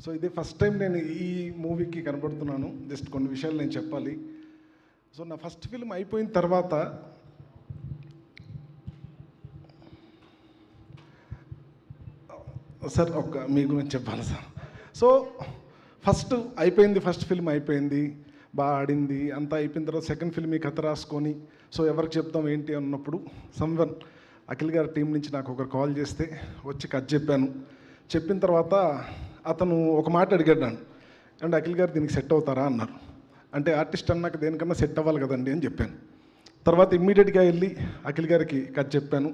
So ఇది first time నేను ఈ మూవీకి కనబడుతున్నాను. జస్ట్ కొన్ని విషయాలు నేను చెప్పాలి. సో నా ఫస్ట్ ఫిల్మ్ అయిపోయిన తర్వాత సార్ మీ గురించి చెప్పాలి సార్. సో ఫస్ట్ ఫిల్మ్ అయిపోయింది, బాగా ఆడింది, అంతా అయిపోయిన తర్వాత సెకండ్ ఫిల్మ్ ఈ కథ రాసుకొని సో ఎవరికి చెప్తాం ఏంటి అన్నప్పుడు సమ్వన్ అఖిల్ గారి టీం నుంచి నాకు ఒకరు కాల్ చేస్తే వచ్చి కథ చెప్పాను. చెప్పిన తర్వాత అతను ఒక మాట అడిగాడు నన్ను, అండ్ అఖిల్ గారు దీనికి సెట్ అవుతారా అన్నారు. అంటే ఆర్టిస్ట్ అన్నాక దేనికన్నా సెట్ అవ్వాలి కదండి అని చెప్పాను. తర్వాత ఇమ్మీడియట్గా వెళ్ళి అఖిల్ గారికి కథ చెప్పాను,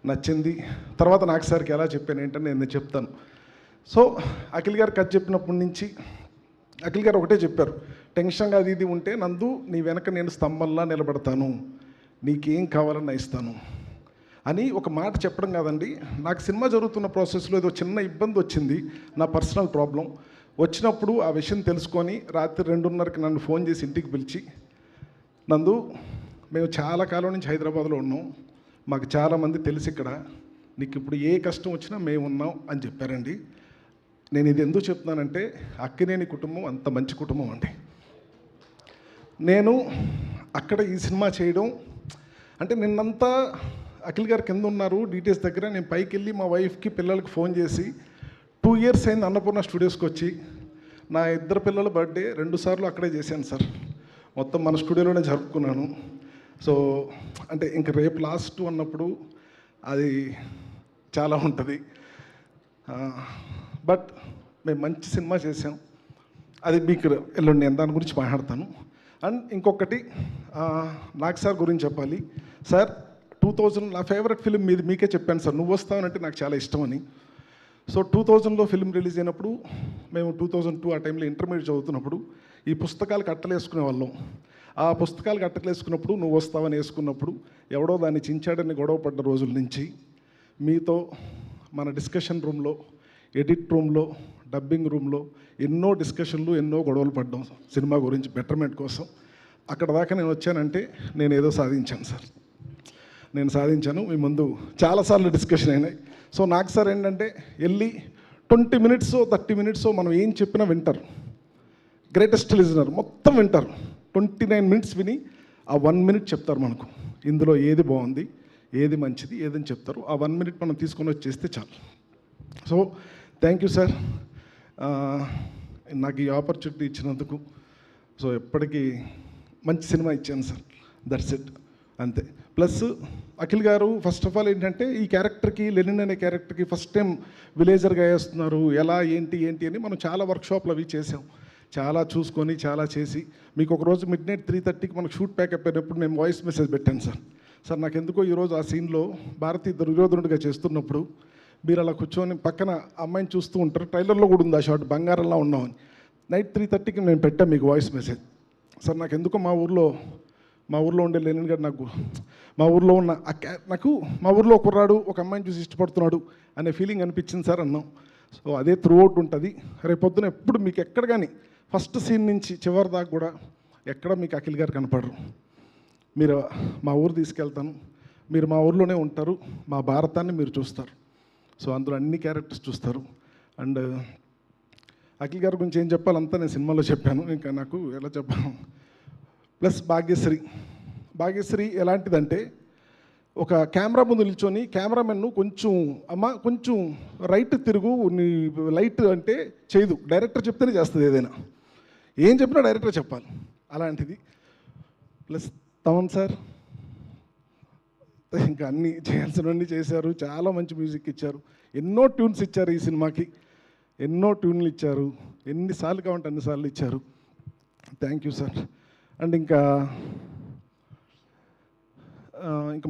నచ్చింది. తర్వాత నాకు సార్కి ఎలా చెప్పాను ఏంటని నేను చెప్తాను. సో అఖిల్ గారు కథ చెప్పినప్పటి నుంచి అఖిల్ గారు ఒకటే చెప్పారు, టెన్షన్గా అది ఇది ఉంటే నందు నీ వెనక నేను స్తంభంలా నిలబడతాను, నీకేం కావాలన్నా ఇస్తాను అని ఒక మాట చెప్పడం కాదండి. నాకు సినిమా జరుగుతున్న ప్రాసెస్లో ఏదో చిన్న ఇబ్బంది వచ్చింది, నా పర్సనల్ ప్రాబ్లం వచ్చినప్పుడు ఆ విషయం తెలుసుకొని రాత్రి 2:30కి నన్ను ఫోన్ చేసి ఇంటికి పిలిచి, నందు మేము చాలా కాలం నుంచి హైదరాబాద్లో ఉన్నాం, మాకు చాలామంది తెలుసు ఇక్కడ, నీకు ఇప్పుడు ఏ కష్టం వచ్చినా మేము ఉన్నాం అని చెప్పారండి. నేను ఇది ఎందుకు చెప్తున్నానంటే అక్కినేని కుటుంబం అంత మంచి కుటుంబం అండి. నేను అక్కడ ఈ సినిమా చేయడం అంటే నిన్నంతా అఖిల్ గారు కింద ఉన్నారు డీటెయిల్స్ దగ్గర, నేను పైకి వెళ్ళి మా వైఫ్కి పిల్లలకి ఫోన్ చేసి 2 years అయింది అన్నపూర్ణ స్టూడియోస్కి వచ్చి, నా 2 పిల్లల బర్త్డే 2 సార్లు అక్కడే చేశాను సార్, మొత్తం మన స్టూడియోలోనే జరుపుకున్నాను. సో అంటే ఇంక రేపు లాస్ట్ అన్నప్పుడు అది చాలా ఉంటుంది. బట్ మేము మంచి సినిమా చేసాం, అది మీకు ఎల్లుండి నేను దాని గురించి మాట్లాడతాను. అండ్ ఇంకొకటి నాకు సార్ గురించి చెప్పాలి. సార్ 2000 నా ఫేవరెట్ ఫిలిం మీకే చెప్పాను సార్, నువ్వు వస్తావనంటే నాకు చాలా ఇష్టం అని. సో 2000లో ఫిల్మ్ రిలీజ్ అయినప్పుడు మేము 2002 ఆ టైంలో ఇంటర్మీడియట్ చదువుతున్నప్పుడు ఈ పుస్తకాలు కట్టలేసుకునే వాళ్ళం. ఆ పుస్తకాలు కట్టలేసుకున్నప్పుడు నువ్వు వస్తావని వేసుకున్నప్పుడు ఎవడో దాన్ని చించాడని గొడవ పడ్డ రోజుల నుంచి మీతో మన డిస్కషన్ రూమ్లో, ఎడిట్ రూమ్లో, డబ్బింగ్ రూమ్లో ఎన్నో డిస్కషన్లు, ఎన్నో గొడవలు పడ్డాం సినిమా గురించి బెటర్మెంట్ కోసం. అక్కడ దాకా నేను వచ్చానంటే నేను ఏదో సాధించాను సార్, నేను సాధించాను. మీ ముందు చాలాసార్లు డిస్కషన్ అయినాయి. సో నాకు సార్ ఏంటంటే వెళ్ళి 20 minutes 30 minutes మనం ఏం చెప్పినా వింటారు, గ్రేటెస్ట్ లిజనర్ మొత్తం వింటారు. 29 minutes విని ఆ 1 minute చెప్తారు మనకు, ఇందులో ఏది బాగుంది, ఏది మంచిది, ఏదని చెప్తారు. ఆ 1 minute మనం తీసుకొని వచ్చేస్తే చాలు. సో థ్యాంక్ యూ సార్, నాకు ఈ ఆపర్చునిటీ ఇచ్చినందుకు. సో ఎప్పటికీ మంచి సినిమా ఇచ్చాను సార్, దట్స్ ఇట్, అంతే. ప్లస్ అఖిల్ గారు ఫస్ట్ ఆఫ్ ఆల్ ఏంటంటే ఈ క్యారెక్టర్కి, లెనిన్ అనే క్యారెక్టర్కి ఫస్ట్ టైం విలేజర్గా వేస్తున్నారు, ఎలా ఏంటి అని మనం చాలా వర్క్షాప్లు అవి చేసాం, చాలా చూసుకొని చాలా చేసి మీకు ఒకరోజు midnight 3:30కి మనకు షూట్ ప్యాకప్ అయినప్పుడు నేను వాయిస్ మెసేజ్ పెట్టాను సార్. సార్ నాకు ఎందుకో ఈరోజు ఆ సీన్లో భారతీ దుర్యోధనుడిగా చేస్తున్నప్పుడు మీరు అలా కూర్చొని పక్కన అమ్మాయిని చూస్తూ ఉంటారు, ట్రైలర్లో కూడా ఉంది ఆ షాట్, బంగారంలా ఉన్నామని. నైట్ 3:30కి నేను పెట్టాను మీకు వాయిస్ మెసేజ్. సార్ నాకు ఎందుకో మా ఊర్లో ఉండే లెనిన్ గారు నాకు మా ఊర్లో ఉన్న నాకు మా ఊర్లో కుర్రాడు ఒక అమ్మాయిని చూసి ఇష్టపడుతున్నాడు అనే ఫీలింగ్ అనిపించింది సార్ అన్నాం. సో అదే త్రూ అవుట్ ఉంటుంది. రేపొద్దున ఎప్పుడు మీకు ఎక్కడ కానీ ఫస్ట్ సీన్ నుంచి చివరి దాకా కూడా ఎక్కడ మీకు అఖిల్ గారు కనపడరు. మీరు మా ఊరు తీసుకెళ్తాను, మీరు మా ఊర్లోనే ఉంటారు, మా భారతాన్ని మీరు చూస్తారు. సో అందులో అన్ని క్యారెక్టర్స్ చూస్తారు. అండ్ అఖిల్ గారి గురించి ఏం చెప్పాలంతా నేను సినిమాలో చెప్పాను, ఇంకా నాకు ఎలా చెప్పాను. ప్లస్ భాగ్యశ్రీ ఎలాంటిదంటే ఒక కెమెరా ముందు నిల్చొని కెమెరామెన్ను కొంచెం రైట్ తిరుగు, నీ లైట్ అంటే చేయదు, డైరెక్టర్ చెప్తేనే చేస్తుంది, ఏదైనా ఏం చెప్పినా డైరెక్టర్ చెప్పాలి, అలాంటిది. ప్లస్ తమన్ సార్ ఇంకా అన్నీ చేయాల్సినవన్నీ చేశారు, చాలా మంచి మ్యూజిక్ ఇచ్చారు, ఎన్నో ట్యూన్స్ ఇచ్చారు ఈ సినిమాకి, ఎన్నో ట్యూన్లు ఇచ్చారు, ఎన్నిసార్లు కావాలంటే అన్నిసార్లు ఇచ్చారు. Thank you sir. అండ్ ఇంకా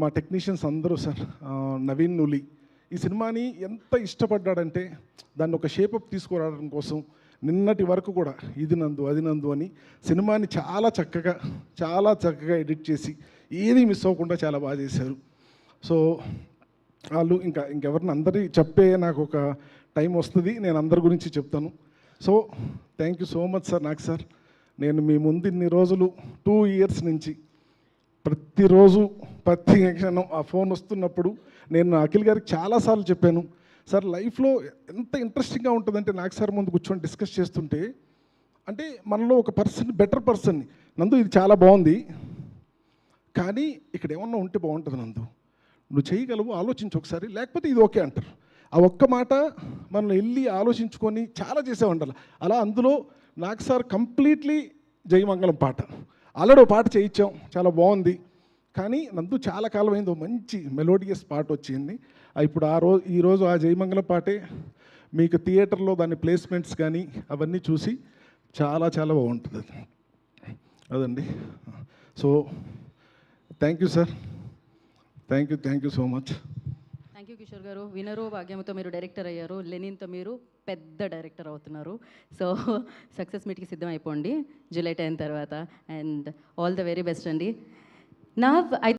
మా టెక్నీషియన్స్ అందరూ సార్, నవీన్ నులి ఈ సినిమాని ఎంత ఇష్టపడ్డాడంటే దాన్ని ఒక షేపప్ తీసుకురావడం కోసం నిన్నటి వరకు కూడా ఇది నందు అది నందు అని సినిమాని చాలా చక్కగా ఎడిట్ చేసి ఏది మిస్ అవ్వకుండా చాలా బాగా చేశారు. సో వాళ్ళు ఇంకెవరిని అందరి చెప్పే నాకు ఒక టైం వస్తుంది, నేను అందరి గురించి చెప్తాను. So thank you so much sir. నాకు సార్ నేను మీ ముందు ఇన్ని రోజులు 2 years నుంచి ప్రతిరోజు ప్రతి క్షణం ఆ ఫోన్ వస్తున్నప్పుడు నేను అఖిల్ గారికి చాలాసార్లు చెప్పాను, సార్ లైఫ్లో ఎంత ఇంట్రెస్టింగ్గా ఉంటుందంటే నాకు సార్ ముందు కూర్చొని డిస్కస్ చేస్తుంటే, అంటే మనలో ఒక పర్సన్ బెటర్ పర్సన్ని, నందు ఇది చాలా బాగుంది కానీ ఇక్కడ ఏమన్నా ఉంటే బాగుంటుంది నందు, నువ్వు చేయగలవు, ఆలోచించు ఒకసారి, లేకపోతే ఇది ఓకే అంటారు. ఆ ఒక్క మాట మనం వెళ్ళి ఆలోచించుకొని చాలా చేసేవండాలి. అలా అందులో నాకు సార్ కంప్లీట్లీ జయమంగళం పాట ఆల్రెడీ ఒక పాట చేయించాం, చాలా బాగుంది. కానీ నందు చాలా కాలం అయింది ఒక మంచి మెలోడియస్ పాట వచ్చింది. ఇప్పుడు ఈరోజు ఆ జయమంగళం పాటే మీకు థియేటర్లో దాని ప్లేస్మెంట్స్ కానీ అవన్నీ చూసి చాలా చాలా బాగుంటుంది అదండి. So thank you sir, thank you so much. Thank you Kishore గారు. వినరు భాగ్యంతో మీరు డైరెక్టర్ అయ్యారు, లెనిన్తో మీరు పెద్ద డైరెక్టర్ అవుతున్నారు. సో సక్సెస్ మీట్కి సిద్ధం అయిపోండి July 10 తర్వాత. And all the very best అండి. నా